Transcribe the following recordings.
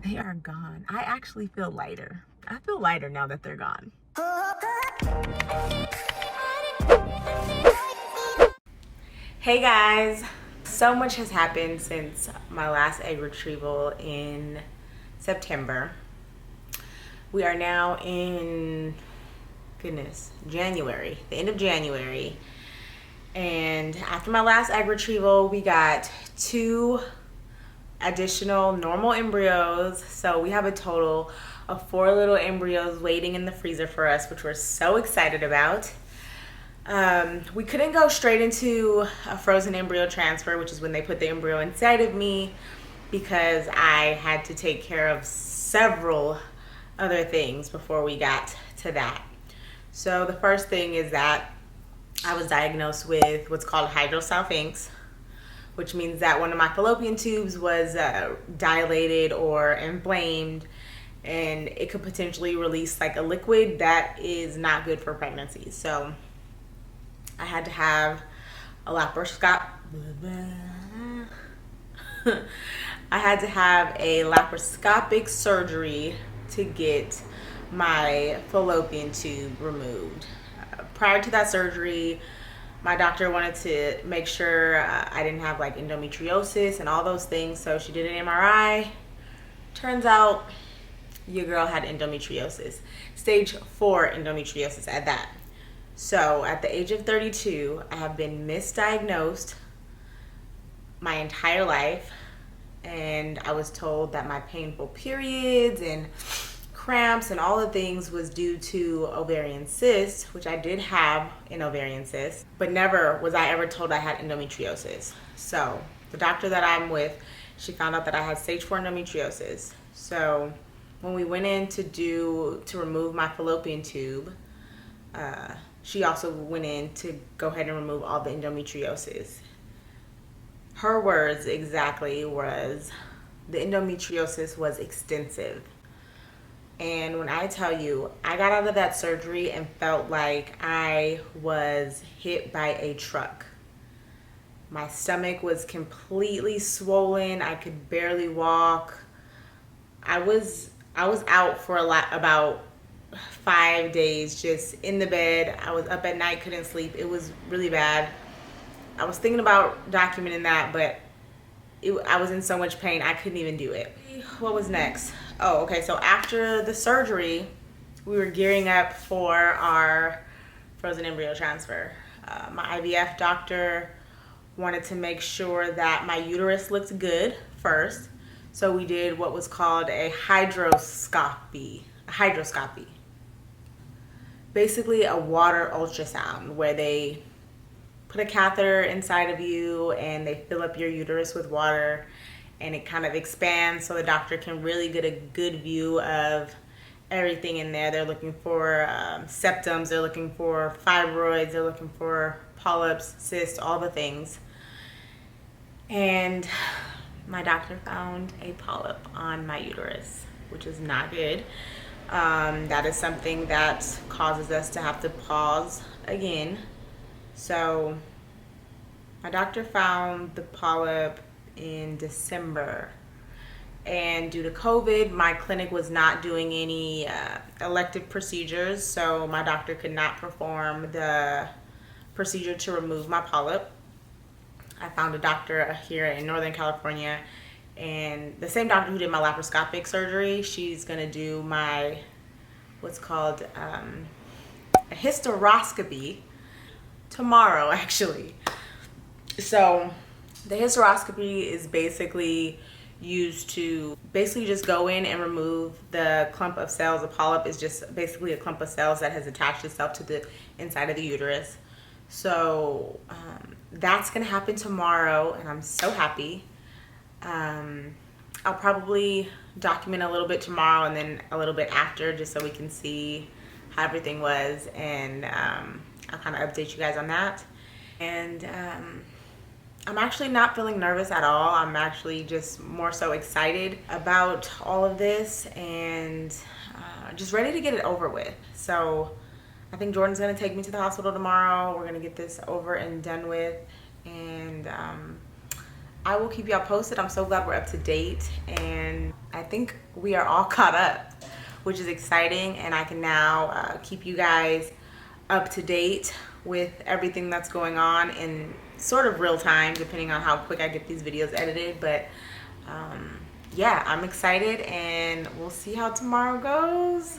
They are gone. I actually feel lighter. I feel lighter now that they're gone. Hey guys, so much has happened since my last egg retrieval in September. We are now in, January, the end of January. And after my last egg retrieval, we got 2 additional normal embryos. So we have a total of 4 little embryos waiting in the freezer for us, which we're so excited about. We couldn't go straight into a frozen embryo transfer, which is when they put the embryo inside of me, because I had to take care of several other things before we got to that. So the first thing is that I was diagnosed with what's called hydrosalpinx, which means that one of my fallopian tubes was dilated or inflamed, and it could potentially release like a liquid that is not good for pregnancy. So I had to have a laparoscopic surgery to get my fallopian tube removed. Prior to that surgery, my doctor wanted to make sure I didn't have like endometriosis and all those things, so she did an MRI. Turns out your girl had endometriosis, stage 4 endometriosis at that. So at the age of 32, I have been misdiagnosed my entire life, and I was told that my painful periods and cramps and all the things was due to ovarian cysts, which I did have an ovarian cyst, but never was I ever told I had endometriosis. So the doctor that I'm with, she found out that I had stage 4 endometriosis. So when we went in to remove my fallopian tube, she also went in to go ahead and remove all the endometriosis. Her words exactly was, the endometriosis was extensive. And when I tell you, I got out of that surgery and felt like I was hit by a truck. My stomach was completely swollen. I could barely walk. I was out for about 5 days, just in the bed. I was up at night, couldn't sleep. It was really bad. I was thinking about documenting that, but I was in so much pain, I couldn't even do it. What was next? Oh, okay, so after the surgery, we were gearing up for our frozen embryo transfer. My IVF doctor wanted to make sure that my uterus looked good first, so we did what was called a hysteroscopy. Basically a water ultrasound, where they put a catheter inside of you and they fill up your uterus with water, and it kind of expands so the doctor can really get a good view of everything in there. They're looking for septums, they're looking for fibroids, they're looking for polyps, cysts, all the things. And my doctor found a polyp on my uterus, which is not good. That is something that causes us to have to pause again. So my doctor found the polyp in December, and due to COVID, my clinic was not doing any elective procedures, so my doctor could not perform the procedure to remove my polyp. I found a doctor here in Northern California, and the same doctor who did my laparoscopic surgery, she's gonna do my what's called a hysteroscopy tomorrow, actually. So the hysteroscopy is basically used to just go in and remove the clump of cells. A polyp is just basically a clump of cells that has attached itself to the inside of the uterus. So that's gonna happen tomorrow, and I'm so happy. I'll probably document a little bit tomorrow and then a little bit after, just so we can see how everything was, and I'll kind of update you guys on that. And I'm actually not feeling nervous at all. I'm actually just more so excited about all of this, and just ready to get it over with. So I think Jordan's gonna take me to the hospital tomorrow. We're gonna get this over and done with, and I will keep y'all posted. I'm so glad we're up to date, and I think we are all caught up, which is exciting, and I can now keep you guys up to date with everything that's going on in sort of real time, depending on how quick I get these videos edited. But yeah, I'm excited, and we'll see how tomorrow goes.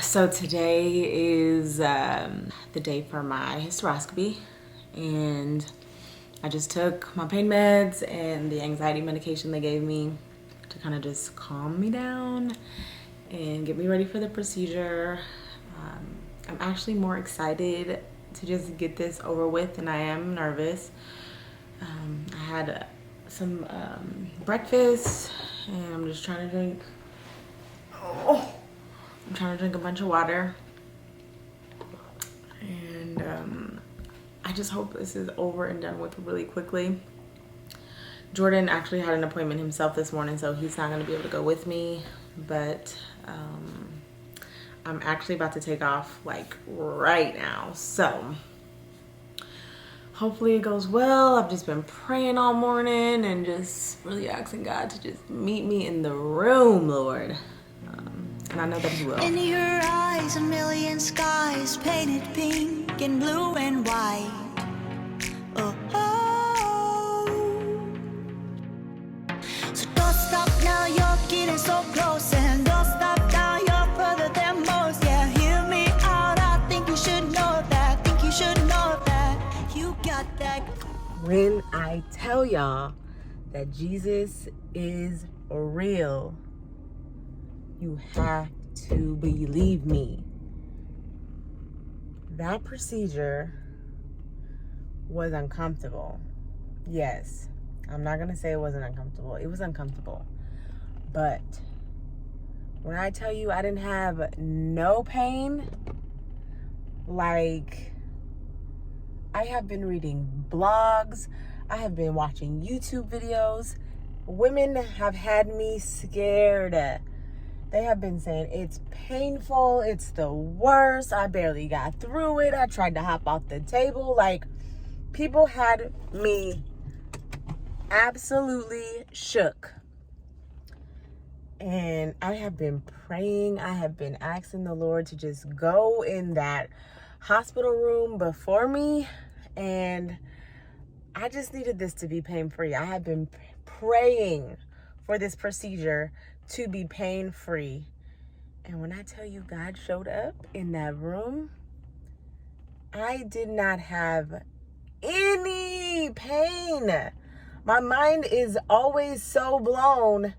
So today is the day for my hysteroscopy, and I just took my pain meds and the anxiety medication they gave me to kind of just calm me down and get me ready for the procedure. I'm actually more excited to just get this over with than I am nervous. I had some breakfast, and I'm just trying to drink. I'm trying to drink a bunch of water, and I just hope this is over and done with really quickly. Jordan actually had an appointment himself this morning, so he's not going to be able to go with me, but I'm actually about to take off like right now, so hopefully it goes well. I've just been praying all morning and just really asking God to just meet me in the room, Lord. And I know that he will. In your eyes, a million skies painted pink and blue and white. Oh, oh. So don't stop now, you're getting so close, and don't stop now, you're further than most. Yeah, hear me out. I think you should know that. Think you should know that. You got that. When I tell y'all that Jesus is real, you have to believe me. That procedure was uncomfortable. Yes, I'm not gonna say it wasn't uncomfortable. It was uncomfortable. But when I tell you I didn't have no pain, like, I have been reading blogs, I have been watching YouTube videos. Women have had me scared. They have been saying it's painful, it's the worst, I barely got through it, I tried to hop off the table. Like, people had me absolutely shook. And I have been praying, I have been asking the Lord to just go in that hospital room before me, and I just needed this to be pain-free. I have been praying for this procedure to be pain-free. And when I tell you God showed up in that room, I did not have any pain. My mind is always so blown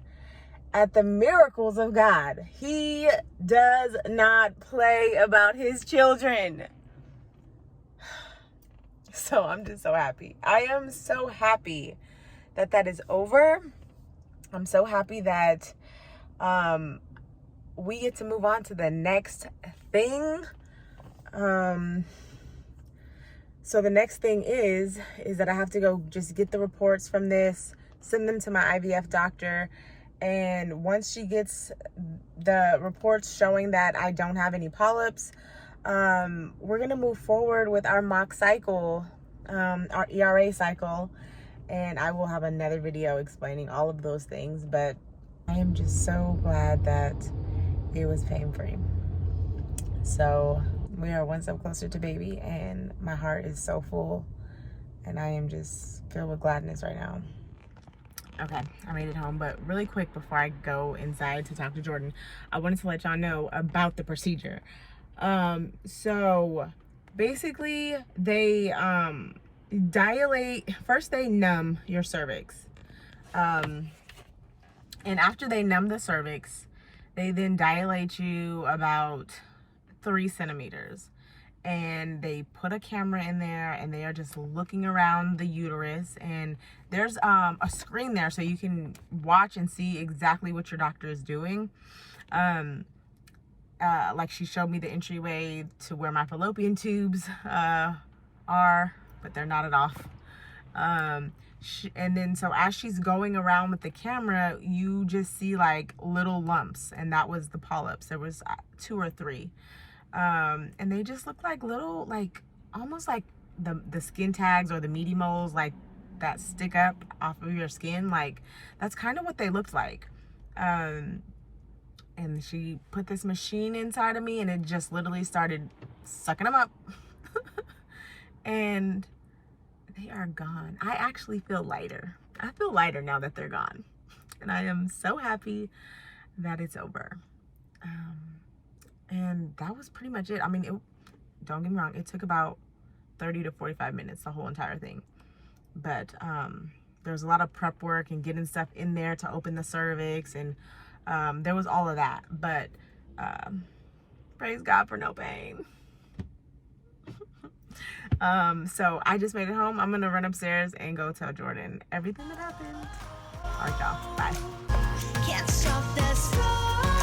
at the miracles of God. He does not play about his children. So I'm just so happy. I am so happy that that is over. I'm so happy that we get to move on to the next thing. So the next thing is that I have to go just get the reports from this, send them to my IVF doctor. And once she gets the reports showing that I don't have any polyps, we're going to move forward with our mock cycle, our ERA cycle. And I will have another video explaining all of those things. But I am just so glad that it was pain-free. So we are one step closer to baby, and my heart is so full, and I am just filled with gladness right now. Okay, I made it home, but really quick before I go inside to talk to Jordan, I wanted to let y'all know about the procedure. So basically they dilate, first they numb your cervix. And after they numb the cervix, they then dilate you about 3 centimeters. And they put a camera in there, and they are just looking around the uterus, and there's a screen there so you can watch and see exactly what your doctor is doing. Like, she showed me the entryway to where my fallopian tubes are, but they're not at off. And then so as she's going around with the camera, you just see like little lumps, and that was the polyps. There was 2 or 3. And they just look like little, like almost like the skin tags or the meaty moles, like that stick up off of your skin, like that's kind of what they looked like. And she put this machine inside of me and it just literally started sucking them up. And they are gone. I actually feel lighter. I feel lighter now that they're gone. And I am so happy that it's over. And that was pretty much it. I mean, don't get me wrong, it took about 30 to 45 minutes, the whole entire thing. But there's a lot of prep work and getting stuff in there to open the cervix, and there was all of that. But praise God for no pain. So I just made it home. I'm gonna run upstairs and go tell Jordan everything that happened. All right, y'all. Bye. Can't stop this flow.